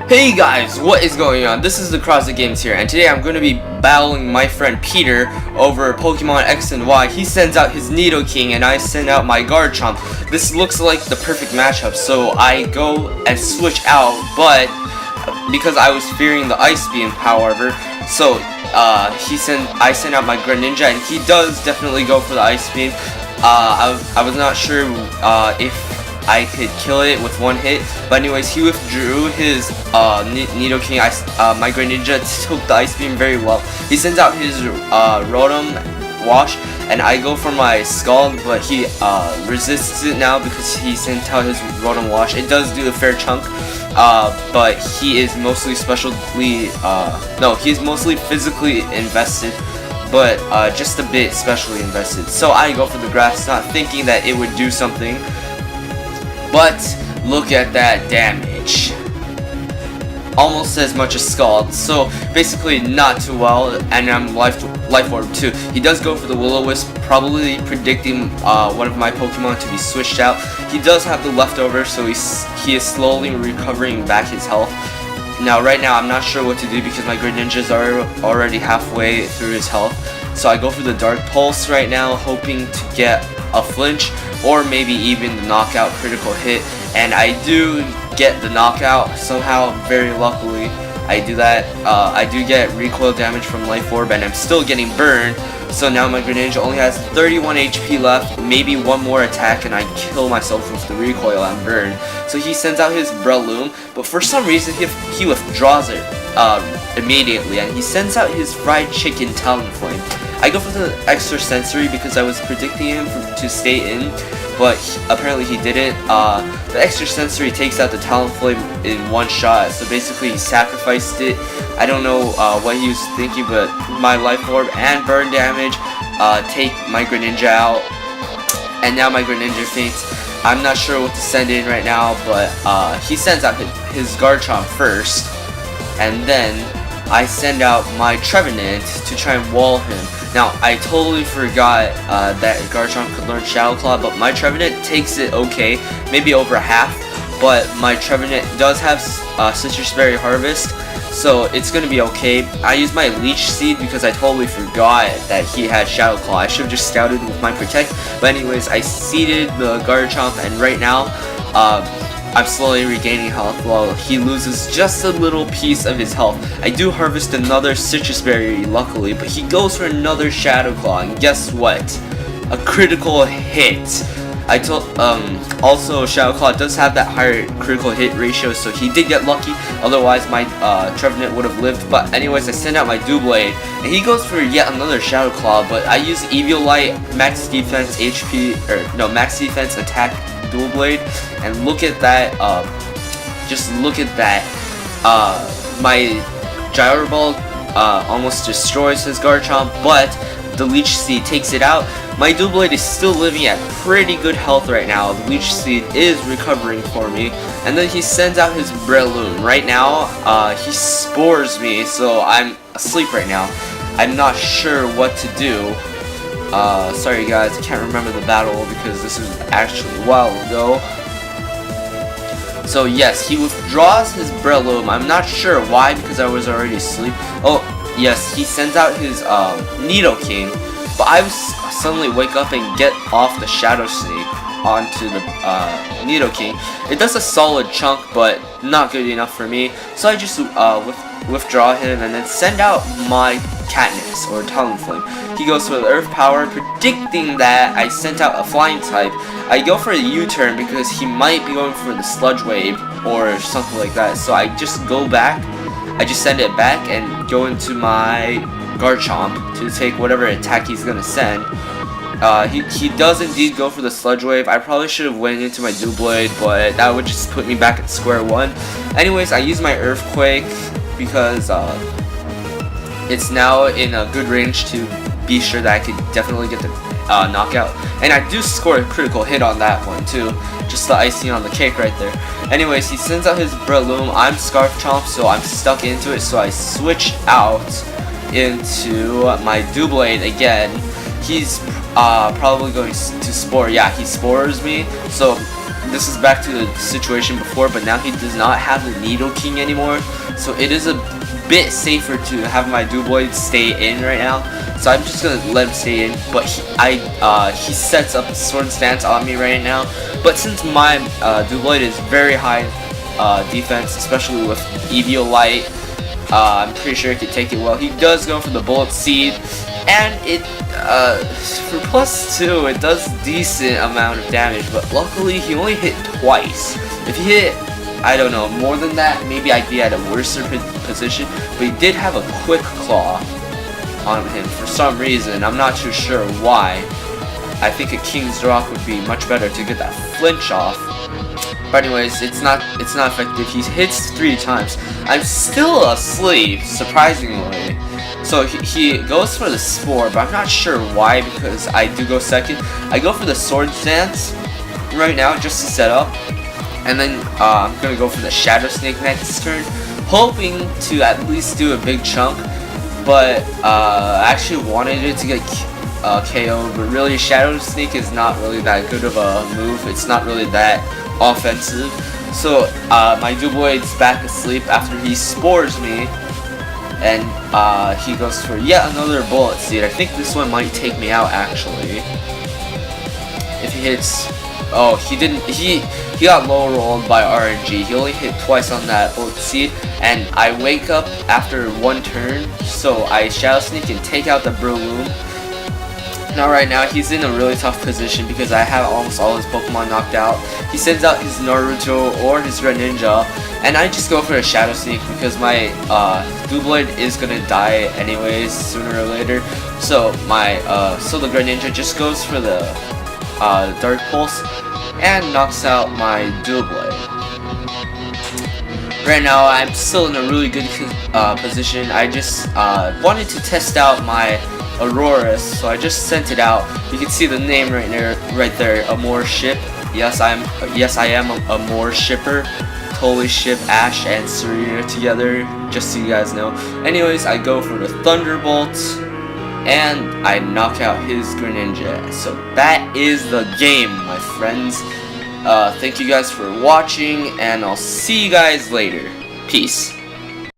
Hey guys, what is going on? This is the Krozet Gamez here, and today I'm going to be battling my friend Peter over Pokemon X and Y. He sends out his Nidoking and I send out my Garchomp. This looks like the perfect matchup, so I go and switch out, but because I was fearing the Ice Beam, however, so I send out my Greninja and he does definitely go for the Ice Beam. I was not sure if I could kill it with one hit, but anyways, he withdrew his Nidoking. My Greninja took the Ice Beam very well. He sends out his Rotom Wash, and I go for my Scald, but he resists it now because he sent out his Rotom Wash. It does do a fair chunk, but he is mostly he's mostly physically invested, but just a bit specially invested. So I go for the Grass, not thinking that it would do something. But look at that damage. Almost as much as Scald. So basically not too well, and I'm Life Orb too. He does go for the Will-O-Wisp, probably predicting one of my Pokemon to be switched out. He does have the leftover, so he is slowly recovering back his health. Now right now I'm not sure what to do because my Greninjas are already halfway through his health. So I go for the Dark Pulse right now, hoping to get a flinch or maybe even the knockout critical hit, and I do get the knockout somehow. Very luckily I do that. I do get recoil damage from Life Orb, and I'm still getting burned. So now my Greninja only has 31 HP left, maybe one more attack and I kill myself with the recoil and burn. So he sends out his Breloom, but for some reason he withdraws it immediately, and he sends out his Fried Chicken Talonflame. I go for the extra sensory because I was predicting him to stay in, but apparently he didn't. The extra sensory takes out the Talonflame in one shot, so basically he sacrificed it. I don't know what he was thinking, but my Life Orb and burn damage take my Greninja out, and now my Greninja faints. I'm not sure what to send in right now, but he sends out his Garchomp first, and then I send out my Trevenant to try and wall him. Now, I totally forgot that Garchomp could learn Shadow Claw, but my Trevenant takes it okay, maybe over half, but my Trevenant does have Citrus Berry Harvest, so it's going to be okay. I used my Leech Seed because I totally forgot that he had Shadow Claw. I should have just scouted with my Protect, but anyways, I seeded the Garchomp, and right now, I'm slowly regaining health while he loses just a little piece of his health. I do harvest another Citrus Berry, luckily, but he goes for another Shadow Claw, and guess what? A critical hit. Also Shadow Claw does have that higher critical hit ratio, so he did get lucky. Otherwise, my Trevenant would have lived. But anyways, I send out my Doublade, and he goes for yet another Shadow Claw. But I use Eviolite, Max Defense, Max Defense, Attack, Dual Blade, and look at that. Just look at that. My Gyro Ball almost destroys his Garchomp, but the Leech Seed takes it out. My Dual Blade is still living at pretty good health right now. The Leech Seed is recovering for me, and then he sends out his Breloom. Right now, he spores me, so I'm asleep right now. I'm not sure what to do. Sorry guys, I can't remember the battle because this was actually a while ago. So yes, he withdraws his Breloom. I'm not sure why, because I was already asleep. Oh yes, he sends out his Nidoking, but I suddenly wake up and get off the Shadow Sneak onto the Nidoking. It does a solid chunk, but not good enough for me. So I just withdraw him and then send out my Katniss or Talonflame. He goes for the Earth Power, predicting that I sent out a Flying type. I go for a U-turn because he might be going for the Sludge Wave or something like that. So I just go back. I just send it back and go into my Garchomp to take whatever attack he's gonna send. He does indeed go for the Sludge Wave. I probably should have went into my Doublade, but that would just put me back at square one. Anyways, I use my Earthquake because it's now in a good range to be sure that I could definitely get the knockout. And I do score a critical hit on that one too. Just the icing on the cake right there. Anyways, he sends out his Breloom. I'm Scarf Chomp, so I'm stuck into it. So I switch out into my Doublade again. He's probably going to spore. Yeah, he spores me. So this is back to the situation before, but now he does not have the Needle King anymore, so it is a bit safer to have my Duboid stay in right now. So I'm just gonna let him stay in, but he sets up a sword stance on me right now. But since my Duboid is very high defense, especially with Eviolite, I'm pretty sure he can take it well. He does go for the Bullet Seed, and it for +2 it does decent amount of damage, but luckily he only hit twice. If he hit, I don't know, more than that, maybe I'd be at a worse position, but he did have a Quick Claw on him for some reason. I'm not too sure why. I think a King's Rock would be much better to get that flinch off. But anyways, it's not effective. He hits 3 times. I'm still asleep, surprisingly. So he goes for the Spore, but I'm not sure why, because I do go second. I go for the Sword Stance right now just to set up, and then I'm gonna go for the Shadow Snake next turn, hoping to at least do a big chunk. But I actually wanted it to get KO, but really Shadow Snake is not really that good of a move. It's not really that offensive. So my Duboid's back asleep after he spores me, and he goes for yet another Bullet Seed. I think this one might take me out actually. If he hits, oh, he didn't. He got low rolled by RNG. He only hit twice on that Bullet Seed, and I wake up after 1 turn, so I Shadow Sneak and take out the Breloom. Now right now he's in a really tough position because I have almost all his Pokemon knocked out. He sends out his Naruto or his Greninja, and I just go for a Shadow Sneak because my Duboid is gonna die anyways sooner or later. So so the Greninja just goes for the Dark Pulse and knocks out my Duboid. Right now I'm still in a really good position. I just wanted to test out my Aurorus, so I just sent it out. You can see the name right there, Amore Ship. Yes, I am a Amore Shipper. Totally ship Ash and Serena together, just so you guys know. Anyways, I go for the Thunderbolt, and I knock out his Greninja. So that is the game, my friends. Thank you guys for watching, and I'll see you guys later. Peace.